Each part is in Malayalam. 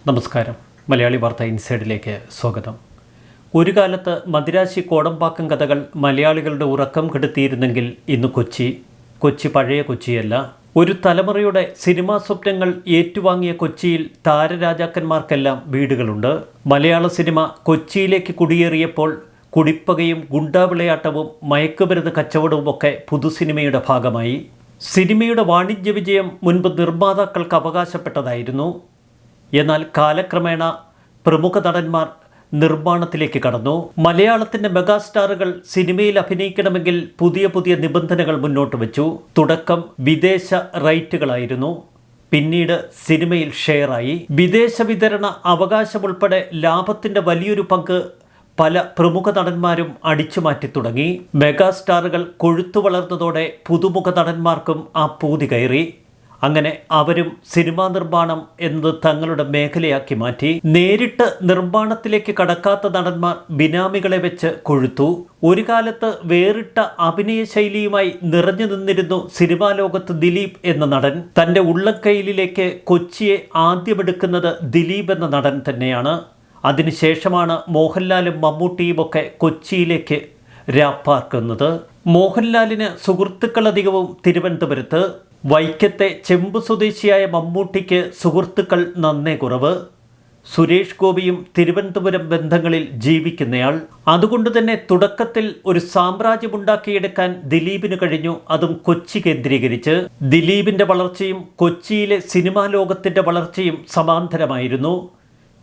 നമസ്കാരം. മലയാളി വാർത്ത ഇൻസൈഡിലേക്ക് സ്വാഗതം. ഒരു കാലത്ത് മദിരാശി കോടമ്പാക്കം കഥകൾ മലയാളികളുടെ ഉറക്കം കെടുത്തിയിരുന്നെങ്കിൽ ഇന്ന് കൊച്ചി പഴയ കൊച്ചിയല്ല. ഒരു തലമുറയുടെ സിനിമാ സ്വപ്നങ്ങൾ ഏറ്റുവാങ്ങിയ കൊച്ചിയിൽ താരരാജാക്കന്മാർക്കെല്ലാം വീടുകളുണ്ട്. മലയാള സിനിമ കൊച്ചിയിലേക്ക് കുടിയേറിയപ്പോൾ കുടിപ്പകയും ഗുണ്ടാവിളയാട്ടവും മയക്കുമരുന്ന് കച്ചവടവുമൊക്കെ പുതുസിനിമയുടെ ഭാഗമായി. സിനിമയുടെ വാണിജ്യ വിജയം മുൻപ് നിർമ്മാതാക്കൾക്ക് അവകാശപ്പെട്ടതായിരുന്നു. എന്നാൽ കാലക്രമേണ പ്രമുഖ നടന്മാർ നിർമ്മാണത്തിലേക്ക് കടന്നു. മലയാളത്തിൻ്റെ മെഗാസ്റ്റാറുകൾ സിനിമയിൽ അഭിനയിക്കണമെങ്കിൽ പുതിയ നിബന്ധനകൾ മുന്നോട്ട് വെച്ചു. തുടക്കം വിദേശ റൈറ്റുകളായിരുന്നു. പിന്നീട് സിനിമയിൽ ഷെയറായി. വിദേശ വിതരണ അവകാശമുൾപ്പെടെ ലാഭത്തിൻ്റെ വലിയൊരു പങ്ക് പല പ്രമുഖ നടന്മാരും അടിച്ചുമാറ്റി തുടങ്ങി. മെഗാസ്റ്റാറുകൾ കൊഴുത്തു വളർന്നതോടെ പുതുമുഖ നടന്മാർക്കും ആ പൂതി കയറി. അങ്ങനെ അവരും സിനിമാ നിർമ്മാണം എന്നത് തങ്ങളുടെ മേഖലയാക്കി മാറ്റി. നേരിട്ട് നിർമ്മാണത്തിലേക്ക് കടക്കാത്ത നടന്മാർ ബിനാമികളെ വെച്ച് കൊഴുത്തു. ഒരു കാലത്ത് വേറിട്ട അഭിനയ ശൈലിയുമായി നിറഞ്ഞു നിന്നിരുന്നു സിനിമാ ലോകത്ത് ദിലീപ് എന്ന നടൻ. തൻ്റെ ഉള്ളക്കൈയിലേക്ക് കൊച്ചിയെ ആദ്യമെടുക്കുന്നത് ദിലീപ് എന്ന നടൻ തന്നെയാണ്. അതിനുശേഷമാണ് മോഹൻലാലും മമ്മൂട്ടിയുമൊക്കെ കൊച്ചിയിലേക്ക് രാപ്പാർക്കുന്നത്. മോഹൻലാലിന് സുഹൃത്തുക്കളധികവും തിരുവനന്തപുരത്ത്. വൈക്കത്തെ ചെമ്പ് സ്വദേശിയായ മമ്മൂട്ടിക്ക് സുഹൃത്തുക്കൾ നന്നേ കുറവ്. സുരേഷ് ഗോപിയും തിരുവനന്തപുരം ബന്ധങ്ങളിൽ ജീവിക്കുന്നയാൾ. അതുകൊണ്ട് തന്നെ തുടക്കത്തിൽ ഒരു സാമ്രാജ്യമുണ്ടാക്കിയെടുക്കാൻ ദിലീപിന് കഴിഞ്ഞു, അതും കൊച്ചി കേന്ദ്രീകരിച്ച്. ദിലീപിൻ്റെ വളർച്ചയും കൊച്ചിയിലെ സിനിമാ ലോകത്തിൻ്റെ വളർച്ചയും സമാന്തരമായിരുന്നു.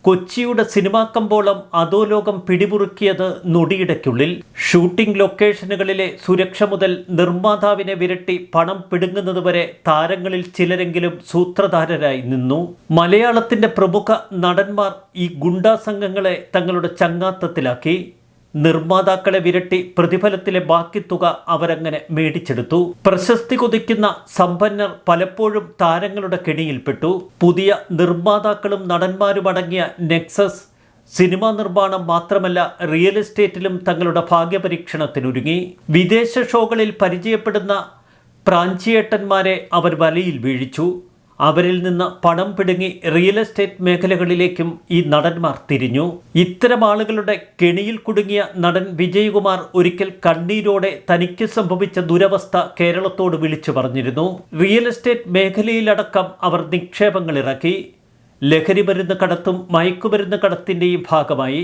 കൊച്ചിയുടെ സിനിമാ കമ്പോളം അധോലോകം പിടിമുറുക്കിയത് നൊടിയിടയ്ക്കുള്ളിൽ. ഷൂട്ടിംഗ് ലൊക്കേഷനുകളിലെ സുരക്ഷ മുതൽ നിർമ്മാതാവിനെ വിരട്ടി പണം പിടുങ്ങുന്നതുവരെ താരങ്ങളിൽ ചിലരെങ്കിലും സൂത്രധാരരായി നിന്നു. മലയാളത്തിൻ്റെ പ്രമുഖ നടന്മാർ ഈ ഗുണ്ടാ സംഘങ്ങളെ തങ്ങളുടെ ചങ്ങാത്തത്തിലാക്കി. നിർമ്മാതാക്കളെ വിരട്ടി പ്രതിഫലത്തിലെ ബാക്കി തുക അവരങ്ങനെ മേടിച്ചെടുത്തു. പ്രശസ്തി കൊതിക്കുന്ന സമ്പന്നർ പലപ്പോഴും താരങ്ങളുടെ കെണിയിൽപ്പെട്ടു. പുതിയ നിർമ്മാതാക്കളും നടന്മാരും അടങ്ങിയ നെക്സസ് സിനിമാ നിർമ്മാണം മാത്രമല്ല, റിയൽ എസ്റ്റേറ്റിലും തങ്ങളുടെ ഭാഗ്യപരീക്ഷണത്തിനൊരുങ്ങി. വിദേശ ഷോകളിൽ പരിചയപ്പെടുന്ന പ്രാഞ്ചിയേട്ടന്മാരെ അവർ വലയിൽ വീഴിച്ചു. അവരിൽ നിന്ന് പണം പിടുങ്ങി റിയൽ എസ്റ്റേറ്റ് മേഖലകളിലേക്കും ഈ നടന്മാർ തിരിഞ്ഞു. ഇത്തരം ആളുകളുടെ കെണിയിൽ കുടുങ്ങിയ നടൻ വിജയകുമാർ ഒരിക്കൽ കണ്ണീരോടെ തനിക്ക് സംഭവിച്ച ദുരവസ്ഥ കേരളത്തോട് വിളിച്ചു പറഞ്ഞിരുന്നു. റിയൽ എസ്റ്റേറ്റ് മേഖലയിലടക്കം അവർ നിക്ഷേപങ്ങൾ ഇറക്കി. ലഹരി മരുന്ന് കടത്തും മയക്കുമരുന്ന് കടത്തിൻ്റെയും ഭാഗമായി.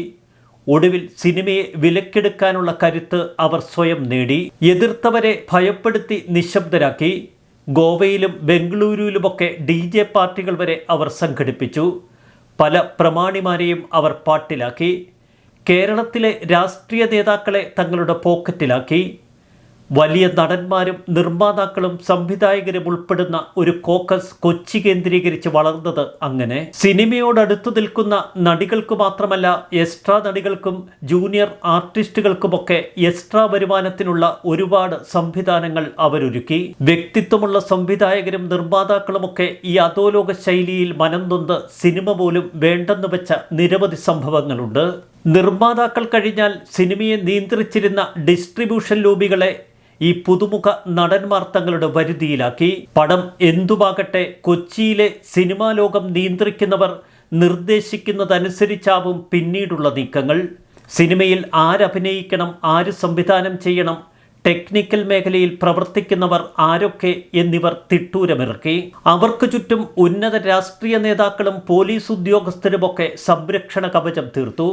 ഒടുവിൽ സിനിമയെ വിലക്കെടുക്കാനുള്ള കരുത്ത് അവർ സ്വയം നേടി. എതിർത്തവരെ ഭയപ്പെടുത്തി നിശബ്ദരാക്കി. ഗോവയിലും ബംഗളൂരുവിലുമൊക്കെ DJ പാർട്ടികൾ വരെ അവർ സംഘടിപ്പിച്ചു. പല പ്രമാണിമാരെയും അവർ പാട്ടിലാക്കി. കേരളത്തിലെ രാഷ്ട്രീയ നേതാക്കളെ തങ്ങളുടെ പോക്കറ്റിലാക്കി. വലിയ നടന്മാരും നിർമ്മാതാക്കളും സംവിധായകരും ഉൾപ്പെടുന്ന ഒരു കോക്കസ് കൊച്ചി കേന്ദ്രീകരിച്ച് വളർന്നത് അങ്ങനെ. സിനിമയോടടുത്തു നിൽക്കുന്ന നടികൾക്ക് മാത്രമല്ല, എക്സ്ട്രാ നടികൾക്കും ജൂനിയർ ആർട്ടിസ്റ്റുകൾക്കുമൊക്കെ എക്സ്ട്രാ വരുമാനത്തിനുള്ള ഒരുപാട് സംവിധാനങ്ങൾ അവരൊരുക്കി. വ്യക്തിത്വമുള്ള സംവിധായകരും നിർമ്മാതാക്കളുമൊക്കെ ഈ അധോലോക ശൈലിയിൽ മനംനൊന്ത് സിനിമ പോലും വേണ്ടെന്ന് വെച്ച നിരവധി സംഭവങ്ങളുണ്ട്. നിർമ്മാതാക്കൾ കഴിഞ്ഞാൽ സിനിമയെ നിയന്ത്രിച്ചിരുന്ന ഡിസ്ട്രിബ്യൂഷൻ ലോബികളെ ഈ പുതുമുഖ നടന്മാർ തങ്ങളുടെ വരുതിയിലാക്കി. പടം എന്തുമാകട്ടെ, കൊച്ചിയിലെ സിനിമാ ലോകം നിയന്ത്രിക്കുന്നവർ നിർദ്ദേശിക്കുന്നതനുസരിച്ചാവും പിന്നീടുള്ള നീക്കങ്ങൾ. സിനിമയിൽ ആരഭിനയിക്കണം, ആര് സംവിധാനം ചെയ്യണം, ടെക്നിക്കൽ മേഖലയിൽ പ്രവർത്തിക്കുന്നവർ ആരൊക്കെ എന്നിവർ തിട്ടൂരമിറക്കി. അവർക്ക് ചുറ്റും ഉന്നത രാഷ്ട്രീയ നേതാക്കളും പോലീസ് ഉദ്യോഗസ്ഥരുമൊക്കെ സംരക്ഷണ കവചം തീർത്തു.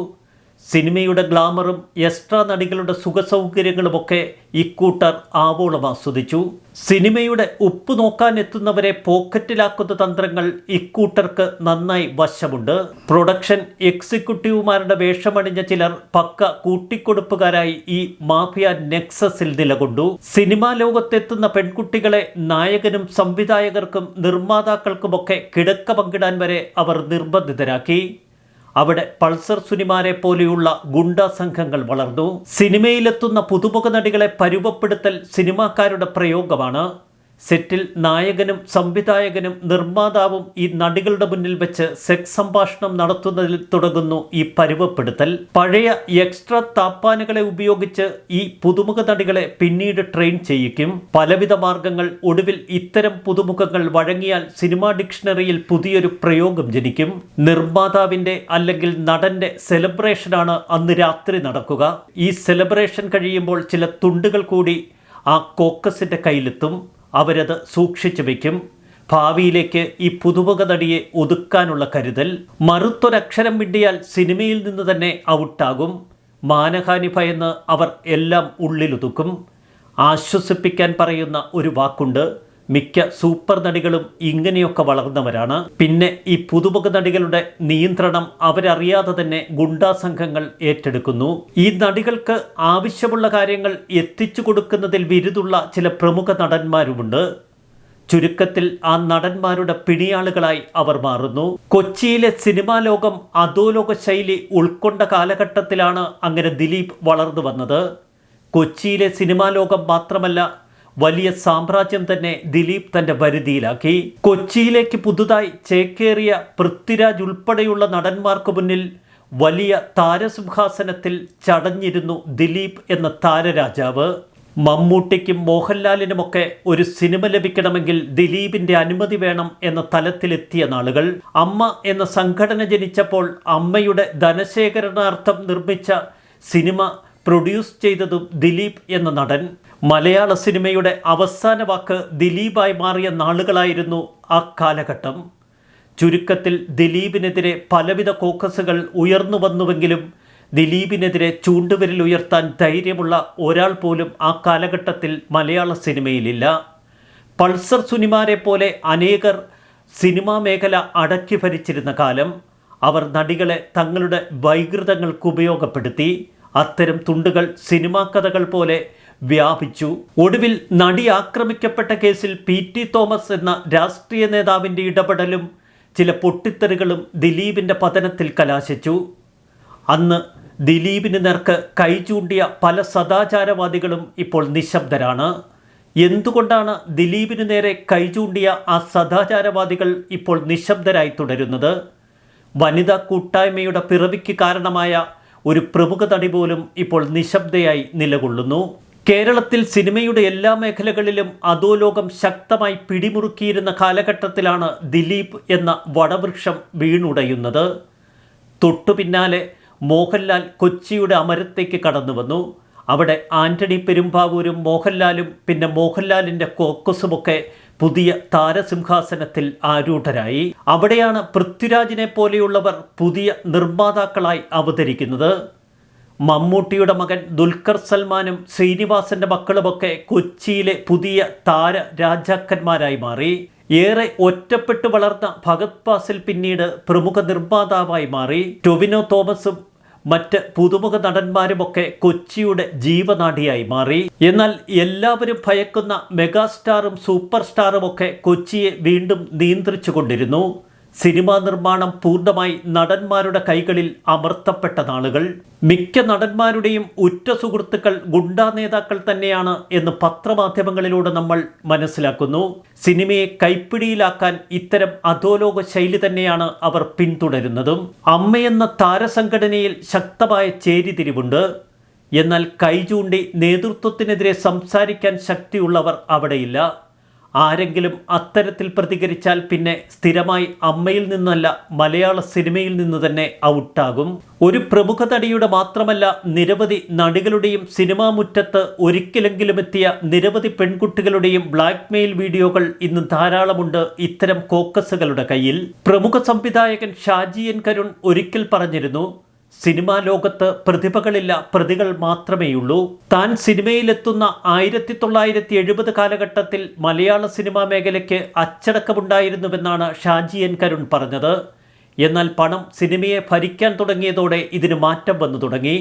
സിനിമയുടെ ഗ്ലാമറും എക്സ്ട്രാ നടികളുടെ സുഖസൗകര്യങ്ങളുമൊക്കെ ഇക്കൂട്ടർ ആവോളം ആസ്വദിച്ചു. സിനിമയുടെ ഉപ്പ് നോക്കാൻ എത്തുന്നവരെ പോക്കറ്റിലാക്കുന്ന തന്ത്രങ്ങൾ ഇക്കൂട്ടർക്ക് നന്നായി വശമുണ്ട്. പ്രൊഡക്ഷൻ എക്സിക്യൂട്ടീവുമാരുടെ വേഷമണിഞ്ഞ ചിലർ പക്ക കൂട്ടിക്കൊടുപ്പുകാരായി ഈ മാഫിയ നെക്സസിൽ നിലകൊണ്ടു. സിനിമാ ലോകത്തെത്തുന്ന പെൺകുട്ടികളെ നായകനും സംവിധായകർക്കും നിർമ്മാതാക്കൾക്കുമൊക്കെ കിടക്ക പങ്കിടാൻ വരെ അവർ നിർബന്ധിതരാക്കി. അവിടെ പൾസർ സുനിമാരെ പോലെയുള്ള ഗുണ്ടാ സംഘങ്ങൾ വളർന്നു. സിനിമയിലെത്തുന്ന പുതുമുഖ നടികളെ പരുവപ്പെടുത്തൽ സിനിമാക്കാരുടെ പ്രയോഗമാണ്. സെറ്റിൽ നായകനും സംവിധായകനും നിർമ്മാതാവും ഈ നടികളുടെ മുന്നിൽ വെച്ച് സെക്സ് സംഭാഷണം നടത്തുന്നതിൽ തുടങ്ങുന്നു ഈ പരുവപ്പെടുത്തൽ. പഴയ എക്സ്ട്രാ താപ്പാനുകളെ ഉപയോഗിച്ച് ഈ പുതുമുഖ നടികളെ പിന്നീട് ട്രെയിൻ ചെയ്യിക്കും. പലവിധ മാർഗങ്ങൾ. ഒടുവിൽ ഇത്തരം പുതുമുഖങ്ങൾ വഴങ്ങിയാൽ സിനിമാ ഡിക്ഷണറിയിൽ പുതിയൊരു പ്രയോഗം ജനിക്കും. നിർമ്മാതാവിൻ്റെ അല്ലെങ്കിൽ നടന്റെ സെലിബ്രേഷനാണ് അന്ന് രാത്രി നടക്കുക. ഈ സെലിബ്രേഷൻ കഴിയുമ്പോൾ ചില തുണ്ടുകൾ കൂടി ആ കോക്കസിൻ്റെ കയ്യിലെത്തും. അവരത് സൂക്ഷിച്ചു വയ്ക്കും. ഭാവിയിലേക്ക് ഈ പുതുമുഖ നടിയെ ഒതുക്കാനുള്ള കരുതൽ. മറുത്തൊരക്ഷരം മിണ്ടിയാൽ സിനിമയിൽ നിന്ന് തന്നെ ഔട്ടാകും. മാനഹാനി ഭയന്ന് അവർ എല്ലാം ഉള്ളിലൊതുക്കും. ആശ്വസിപ്പിക്കാൻ പറയുന്ന ഒരു വാക്കുണ്ട്. മിക്ക സൂപ്പർ നടികളും ഇങ്ങനെയൊക്കെ വളർന്നവരാണ്. പിന്നെ ഈ പുതുമുഖ നടികളുടെ നിയന്ത്രണം അവരറിയാതെ തന്നെ ഗുണ്ടാ സംഘങ്ങൾ ഏറ്റെടുക്കുന്നു. ഈ നടികൾക്ക് ആവശ്യമുള്ള കാര്യങ്ങൾ എത്തിച്ചു കൊടുക്കുന്നതിൽ വിരുതുള്ള ചില പ്രമുഖ നടന്മാരുമുണ്ട്. ചുരുക്കത്തിൽ ആ നടന്മാരുടെ പിടിയാളുകളായി അവർ മാറുന്നു. കൊച്ചിയിലെ സിനിമാ ലോകം അധോലോക ശൈലി ഉൾക്കൊണ്ട കാലഘട്ടത്തിലാണ് അങ്ങനെ ദിലീപ് വളർന്നു വന്നത്. കൊച്ചിയിലെ സിനിമാ ലോകം മാത്രമല്ല, വലിയ സാമ്രാജ്യം തന്നെ ദിലീപ് തൻ്റെ വരുതിയിലാക്കി. കൊച്ചിയിലേക്ക് പുതുതായി ചേക്കേറിയ പൃഥ്വിരാജ് ഉൾപ്പെടെയുള്ള നടന്മാർക്ക് മുന്നിൽ വലിയ താരസിംഹാസനത്തിൽ ചടഞ്ഞിരുന്നു ദിലീപ് എന്ന താരരാജാവ്. മമ്മൂട്ടിക്കും മോഹൻലാലിനുമൊക്കെ ഒരു സിനിമ ലഭിക്കണമെങ്കിൽ ദിലീപിൻ്റെ അനുമതി വേണം എന്ന തലത്തിലെത്തിയ നാളുകൾ. അമ്മ എന്ന സംഘടന ജനിച്ചപ്പോൾ അമ്മയുടെ ധനശേഖരണാർത്ഥം നിർമ്മിച്ച സിനിമ പ്രൊഡ്യൂസ് ചെയ്തതും ദിലീപ് എന്ന നടൻ. മലയാള സിനിമയുടെ അവസാന വാക്ക് ദിലീപായി മാറിയ നാളുകളായിരുന്നു ആ കാലഘട്ടം. ചുരുക്കത്തിൽ ദിലീപിനെതിരെ പലവിധ കോക്കസുകൾ ഉയർന്നു വന്നുവെങ്കിലും ദിലീപിനെതിരെ ചൂണ്ടുവിരൽ ഉയർത്താൻ ധൈര്യമുള്ള ഒരാൾ പോലും ആ കാലഘട്ടത്തിൽ മലയാള സിനിമയിലില്ല. പൾസർ സുനിമാരെ പോലെ അനേകർ സിനിമാ മേഖല അടക്കി ഭരിച്ചിരുന്ന കാലം. അവർ നടികളെ തങ്ങളുടെ വൈകൃതങ്ങൾക്ക് ഉപയോഗപ്പെടുത്തി. അത്തരം തുണ്ടുകൾ സിനിമാ കഥകൾ പോലെ വ്യാപിച്ചു. ഒടുവിൽ നടി ആക്രമിക്കപ്പെട്ട കേസിൽ PT തോമസ് എന്ന രാഷ്ട്രീയ നേതാവിൻ്റെ ഇടപെടലും ചില പൊട്ടിത്തെറികളും ദിലീപിൻ്റെ പതനത്തിൽ കലാശിച്ചു. അന്ന് ദിലീപിന് നേർക്ക് കൈ ചൂണ്ടിയ പല സദാചാരവാദികളും ഇപ്പോൾ നിശബ്ദരാണ്. എന്തുകൊണ്ടാണ് ദിലീപിന് നേരെ കൈ ചൂണ്ടിയ ആ സദാചാരവാദികൾ ഇപ്പോൾ നിശബ്ദരായി തുടരുന്നത്? വനിതാ കൂട്ടായ്മയുടെ പിറവിക്ക് കാരണമായ ഒരു പ്രമുഖ നടി പോലും ഇപ്പോൾ നിശബ്ദയായി നിലകൊള്ളുന്നു. കേരളത്തിൽ സിനിമയുടെ എല്ലാ മേഖലകളിലും അധോലോകം ശക്തമായി പിടിമുറുക്കിയിരുന്ന കാലഘട്ടത്തിലാണ് ദിലീപ് എന്ന വടവൃക്ഷം വീണുടയുന്നത്. തൊട്ടു പിന്നാലെ മോഹൻലാൽ കൊച്ചിയുടെ അമരത്തേക്ക് കടന്നു വന്നു. അവിടെ ആന്റണി പെരുമ്പാവൂരും മോഹൻലാലും പിന്നെ മോഹൻലാലിൻ്റെ കോക്കസുമൊക്കെ പുതിയ താരസിംഹാസനത്തിൽ ആരൂഢരായി. അവിടെയാണ് പൃഥ്വിരാജിനെ പോലെയുള്ളവർ പുതിയ നിർമ്മാതാക്കളായി അവതരിക്കുന്നത്. മമ്മൂട്ടിയുടെ മകൻ ദുൽഖർ സൽമാനും ശ്രീനിവാസന്റെ മക്കളുമൊക്കെ കൊച്ചിയിലെ പുതിയ താര രാജാക്കന്മാരായി മാറി. ഏറെ ഒറ്റപ്പെട്ടു വളർന്ന ഭഗത് ഫാസിൽ പിന്നീട് പ്രമുഖ നിർമ്മാതാവായി മാറി. ടൊവിനോ തോമസും മറ്റ് പുതുമുഖ നടന്മാരുമൊക്കെ കൊച്ചിയുടെ ജീവനാഡിയായി മാറി. എന്നാൽ എല്ലാവരും ഭയക്കുന്ന മെഗാസ്റ്റാറും സൂപ്പർ സ്റ്റാറുമൊക്കെ കൊച്ചിയെ വീണ്ടും നിയന്ത്രിച്ചു കൊണ്ടിരുന്നു. സിനിമാ നിർമ്മാണം പൂർണ്ണമായി നടന്മാരുടെ കൈകളിൽ അമർത്തപ്പെട്ട നാളുകൾ. മിക്ക നടന്മാരുടെയും ഉറ്റ സുഹൃത്തുക്കൾ ഗുണ്ടാ നേതാക്കൾ തന്നെയാണ് എന്ന് പത്രമാധ്യമങ്ങളിലൂടെ നമ്മൾ മനസ്സിലാക്കുന്നു. സിനിമയെ കൈപ്പിടിയിലാക്കാൻ ഇത്തരം അധോലോക ശൈലി തന്നെയാണ് അവർ പിന്തുടരുന്നതും. അമ്മയെന്ന താരസംഘടനയിൽ ശക്തമായ ചേരിതിരിവുണ്ട്. എന്നാൽ കൈ ചൂണ്ടി നേതൃത്വത്തിനെതിരെ സംസാരിക്കാൻ ശക്തിയുള്ളവർ അവിടെയില്ല. ആരെങ്കിലും അത്തരത്തിൽ പ്രതികരിച്ചാൽ പിന്നെ സ്ഥിരമായി അമ്മയിൽ നിന്നല്ല മലയാള സിനിമയിൽ നിന്ന് തന്നെ ഔട്ടാകും. ഒരു പ്രമുഖ നടിയുടെ മാത്രമല്ല, നിരവധി നടികളുടെയും സിനിമാ മുറ്റത്ത് ഒരിക്കലെങ്കിലും എത്തിയ നിരവധി പെൺകുട്ടികളുടെയും ബ്ലാക്ക് മെയിൽ വീഡിയോകൾ ഇന്ന് ധാരാളമുണ്ട് ഇത്തരം കോക്കസുകളുടെ കയ്യിൽ. പ്രമുഖ സംവിധായകൻ ഷാജി എൻ കരുൺ ഒരിക്കൽ പറഞ്ഞിരുന്നു, സിനിമാ ലോകത്ത് പ്രതിഭകളില്ല, പ്രതികൾ മാത്രമേയുള്ളൂ. താൻ സിനിമയിലെത്തുന്ന 1970 കാലഘട്ടത്തിൽ മലയാള സിനിമാ മേഖലയ്ക്ക് അച്ചടക്കമുണ്ടായിരുന്നുവെന്നാണ് ഷാജി എൻ കരുൺ പറഞ്ഞത്. എന്നാൽ പണം സിനിമയെ ഭരിക്കാൻ തുടങ്ങിയതോടെ ഇതിന് മാറ്റം വന്നു തുടങ്ങി.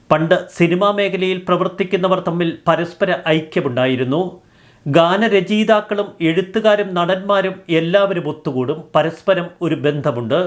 പണ്ട് സിനിമാ മേഖലയിൽ പ്രവർത്തിക്കുന്നവർ തമ്മിൽ പരസ്പര ഐക്യമുണ്ടായിരുന്നു. ഗാനരചയിതാക്കളും എഴുത്തുകാരും നടന്മാരും എല്ലാവരും ഒത്തുകൂടും. പരസ്പരം ഒരു ബന്ധമുണ്ട്.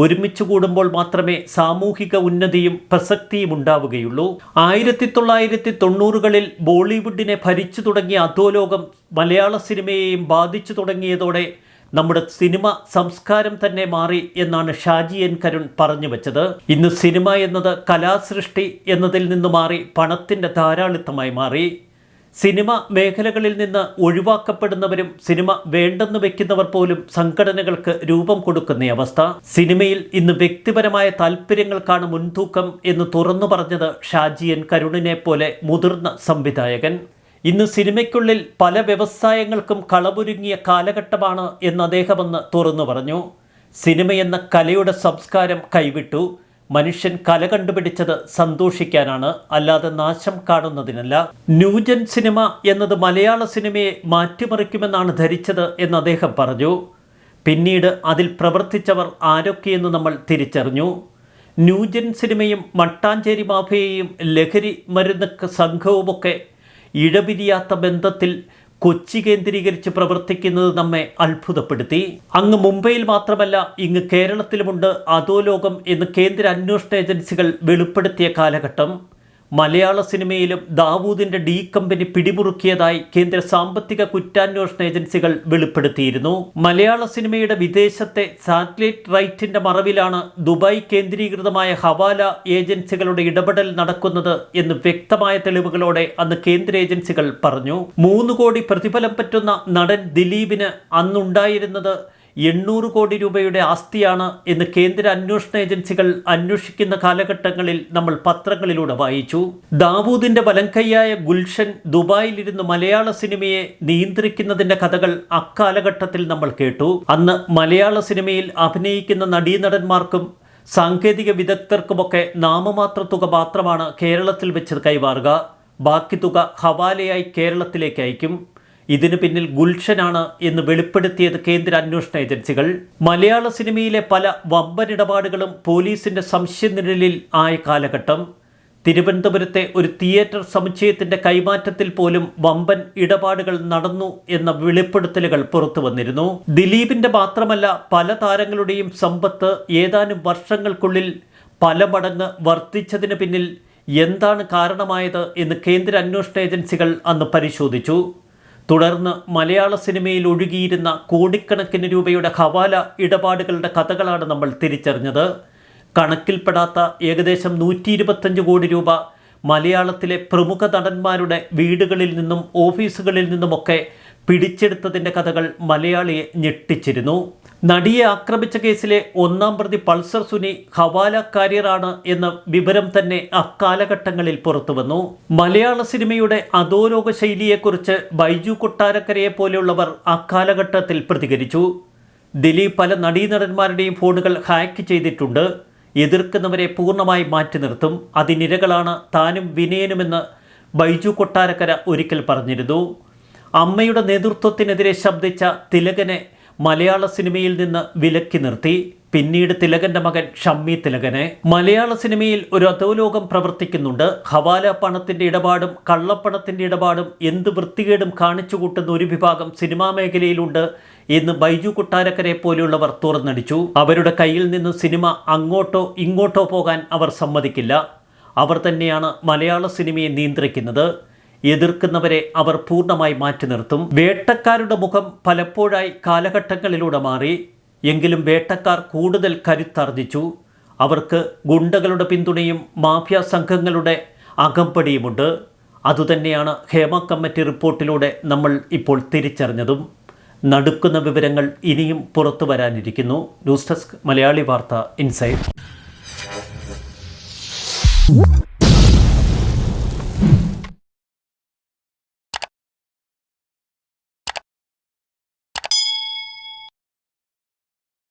ഒരുമിച്ച് കൂടുമ്പോൾ മാത്രമേ സാമൂഹിക ഉന്നതിയും പ്രസക്തിയും ഉണ്ടാവുകയുള്ളൂ. 1990കളിൽ ബോളിവുഡിനെ ഭരിച്ചു തുടങ്ങിയ അധോലോകം മലയാള സിനിമയെയും ബാധിച്ചു തുടങ്ങിയതോടെ നമ്മുടെ സിനിമ സംസ്കാരം തന്നെ മാറി എന്നാണ് ഷാജി എൻ കരുൺ പറഞ്ഞു വെച്ചത്. ഇന്ന് സിനിമ എന്നത് കലാസൃഷ്ടി എന്നതിൽ നിന്ന് മാറി പണത്തിൻ്റെ ധാരാളിത്തമായി മാറി. സിനിമ മേഖലകളിൽ നിന്ന് ഒഴിവാക്കപ്പെടുന്നവരും സിനിമ വേണ്ടെന്ന് വെക്കുന്നവർ പോലും സംഘടനകൾക്ക് രൂപം കൊടുക്കുന്ന അവസ്ഥ. സിനിമയിൽ ഇന്ന് വ്യക്തിപരമായ താല്പര്യങ്ങൾക്കാണ് മുൻതൂക്കം എന്ന് തുറന്നു പറഞ്ഞത് ഷാജി എൻ കരുണിനെ പോലെ മുതിർന്ന സംവിധായകൻ. ഇന്ന് സിനിമയ്ക്കുള്ളിൽ പല വ്യവസായങ്ങൾക്കും കളമൊരുങ്ങിയ കാലഘട്ടമാണ് എന്ന് അദ്ദേഹം അന്ന് തുറന്നു പറഞ്ഞു. സിനിമയെന്ന കലയുടെ സംസ്കാരം കൈവിട്ടു. മനുഷ്യൻ കല കണ്ടുപിടിച്ചത് സന്തോഷിക്കാനാണ്, അല്ലാതെ നാശം കാണുന്നതിനല്ല. ന്യൂജൻ സിനിമ എന്നത് മലയാള സിനിമയെ മാറ്റിമറിക്കുമെന്നാണ് ധരിച്ചത് എന്ന് അദ്ദേഹം പറഞ്ഞു. പിന്നീട് അതിൽ പ്രവർത്തിച്ചവർ ആരൊക്കെയെന്ന് നമ്മൾ തിരിച്ചറിഞ്ഞു. ന്യൂജൻ സിനിമയും മട്ടാഞ്ചേരി മാഫിയയും ലഹരി മരുന്ന് സംഘവുമൊക്കെ ഇഴപിരിയാത്ത ബന്ധത്തിൽ കൊച്ചി കേന്ദ്രീകരിച്ച് പ്രവർത്തിക്കുന്നത് നമ്മെ അത്ഭുതപ്പെടുത്തി. അങ്ങ് മുംബൈയിൽ മാത്രമല്ല, ഇങ്ങ് കേരളത്തിലുമുണ്ട് അധോലോകം എന്ന് കേന്ദ്ര അന്വേഷണ ഏജൻസികൾ വെളിപ്പെടുത്തിയ കാലഘട്ടം. മലയാള സിനിമയിലും ദാവൂദിൻ്റെ ഡി കമ്പനി പിടിമുറുക്കിയതായി കേന്ദ്ര സാമ്പത്തിക കുറ്റാന്വേഷണ ഏജൻസികൾ വെളിപ്പെടുത്തിയിരുന്നു. മലയാള സിനിമയുടെ വിദേശത്തെ സാറ്റലൈറ്റ് റൈറ്റിന്റെ മറവിലാണ് ദുബായ് കേന്ദ്രീകൃതമായ ഹവാല ഏജൻസികളുടെ ഇടപെടൽ നടക്കുന്നത് എന്ന് വ്യക്തമായ തെളിവുകളോടെ അന്ന് കേന്ദ്ര ഏജൻസികൾ പറഞ്ഞു. 3 കോടി പ്രതിഫലം പറ്റുന്ന നടൻ ദിലീപിന് അന്നുണ്ടായിരുന്നത് 800 കോടി രൂപയുടെ ആസ്തിയാണ് എന്ന് കേന്ദ്ര അന്വേഷണ ഏജൻസികൾ അന്വേഷിക്കുന്ന കാലഘട്ടങ്ങളിൽ നമ്മൾ പത്രങ്ങളിലൂടെ വായിച്ചു. ദാവൂദിന്റെ വലംകൈയായ ഗുൽഷൻ ദുബായിലിരുന്ന് മലയാള സിനിമയെ നിയന്ത്രിക്കുന്നതിന്റെ കഥകൾ അക്കാലഘട്ടത്തിൽ നമ്മൾ കേട്ടു. അന്ന് മലയാള സിനിമയിൽ അഭിനയിക്കുന്ന നടീനടന്മാർക്കും സാങ്കേതിക വിദഗ്ധർക്കുമൊക്കെ നാമമാത്ര തുക മാത്രമാണ് കേരളത്തിൽ വെച്ച് കൈമാറുക. ബാക്കി തുക ഹവാലയായി കേരളത്തിലേക്ക് അയക്കും. ഇതിന് പിന്നിൽ ഗുൽഷനാണ് എന്ന് വെളിപ്പെടുത്തിയത് കേന്ദ്ര അന്വേഷണ ഏജൻസികൾ. മലയാള സിനിമയിലെ പല വമ്പൻ ഇടപാടുകളും പോലീസിന്റെ സംശയനിഴലിൽ ആയ കാലഘട്ടം. തിരുവനന്തപുരത്തെ ഒരു തിയേറ്റർ സമുച്ചയത്തിന്റെ കൈമാറ്റത്തിൽ പോലും വമ്പൻ ഇടപാടുകൾ നടന്നു എന്ന വെളിപ്പെടുത്തലുകൾ പുറത്തു വന്നിരുന്നു. ദിലീപിന്റെ മാത്രമല്ല, പല താരങ്ങളുടെയും സമ്പത്ത് ഏതാനും വർഷങ്ങൾക്കുള്ളിൽ പല മടങ്ങ് വർദ്ധിച്ചതിന് പിന്നിൽ എന്താണ് കാരണമായത് എന്ന് കേന്ദ്ര അന്വേഷണ ഏജൻസികൾ അന്ന് പരിശോധിച്ചു. തുടർന്ന് മലയാള സിനിമയിൽ ഒഴുകിയിരുന്ന കോടിക്കണക്കിന് രൂപയുടെ ഹവാല ഇടപാടുകളുടെ കഥകളാണ് നമ്മൾ തിരിച്ചറിഞ്ഞത്. കണക്കിൽപ്പെടാത്ത ഏകദേശം 125 കോടി രൂപ മലയാളത്തിലെ പ്രമുഖ നടന്മാരുടെ വീടുകളിൽ നിന്നും ഓഫീസുകളിൽ നിന്നുമൊക്കെ പിടിച്ചെടുത്തതിൻ്റെ കഥകൾ മലയാളിയെ ഞെട്ടിച്ചിരുന്നു. നടിയെ ആക്രമിച്ച കേസിലെ 1-ാം പ്രതി പൾസർ സുനി ഹവാല കാരിയറാണ് എന്ന വിവരം തന്നെ അക്കാലഘട്ടങ്ങളിൽ പുറത്തുവന്നു. മലയാള സിനിമയുടെ അധോലോക ശൈലിയെക്കുറിച്ച് ബൈജു കൊട്ടാരക്കരയെ പോലെയുള്ളവർ അക്കാലഘട്ടത്തിൽ പ്രതികരിച്ചു. ദിലീപ് പല നടീനടന്മാരുടെയും ഫോണുകൾ ഹാക്ക് ചെയ്തിട്ടുണ്ട്. എതിർക്കുന്നവരെ പൂർണ്ണമായി മാറ്റി നിർത്തും. അതിനിരകളാണ് താനും വിനയനുമെന്ന് ബൈജു കൊട്ടാരക്കര ഒരിക്കൽ പറഞ്ഞിരുന്നു. അമ്മയുടെ നേതൃത്വത്തിനെതിരെ ശബ്ദിച്ച തിലകനെ മലയാള സിനിമയിൽ നിന്ന് വിലക്കി നിർത്തി. പിന്നീട് തിലകന്റെ മകൻ ഷമ്മി തിലകനെ. മലയാള സിനിമയിൽ ഒരു അധോലോകം പ്രവർത്തിക്കുന്നുണ്ട്. ഹവാല പണത്തിന്റെ ഇടപാടും കള്ളപ്പണത്തിന്റെ ഇടപാടും എന്ത് വൃത്തികേടും കാണിച്ചു കൂട്ടുന്ന ഒരു വിഭാഗം സിനിമാ മേഖലയിലുണ്ട് എന്ന് ബൈജു കൊട്ടാരക്കരെ പോലെയുള്ളവർ തുറന്നടിച്ചു. അവരുടെ കയ്യിൽ നിന്ന് സിനിമ അങ്ങോട്ടോ ഇങ്ങോട്ടോ പോകാൻ അവർ സമ്മതിക്കില്ല. അവർ തന്നെയാണ് മലയാള സിനിമയെ നിയന്ത്രിക്കുന്നത്. എതിർക്കുന്നവരെ അവർ പൂർണ്ണമായി മാറ്റി നിർത്തും. വേട്ടക്കാരുടെ മുഖം പലപ്പോഴായി കാലഘട്ടങ്ങളിലൂടെ മാറി. എങ്കിലും വേട്ടക്കാർ കൂടുതൽ കരുത്താർജിച്ചു. അവർക്ക് ഗുണ്ടകളുടെ പിന്തുണയും മാഫിയ സംഘങ്ങളുടെ അകമ്പടിയുമുണ്ട്. അതുതന്നെയാണ് ഹേമ കമ്മിറ്റി റിപ്പോർട്ടിലൂടെ നമ്മൾ ഇപ്പോൾ തിരിച്ചറിഞ്ഞതും. നടുക്കുന്ന വിവരങ്ങൾ ഇനിയും പുറത്തു വരാനിരിക്കുന്നു. ന്യൂസ് ഡെസ്ക് മലയാളി വാർത്ത ഇൻസൈറ്റ്.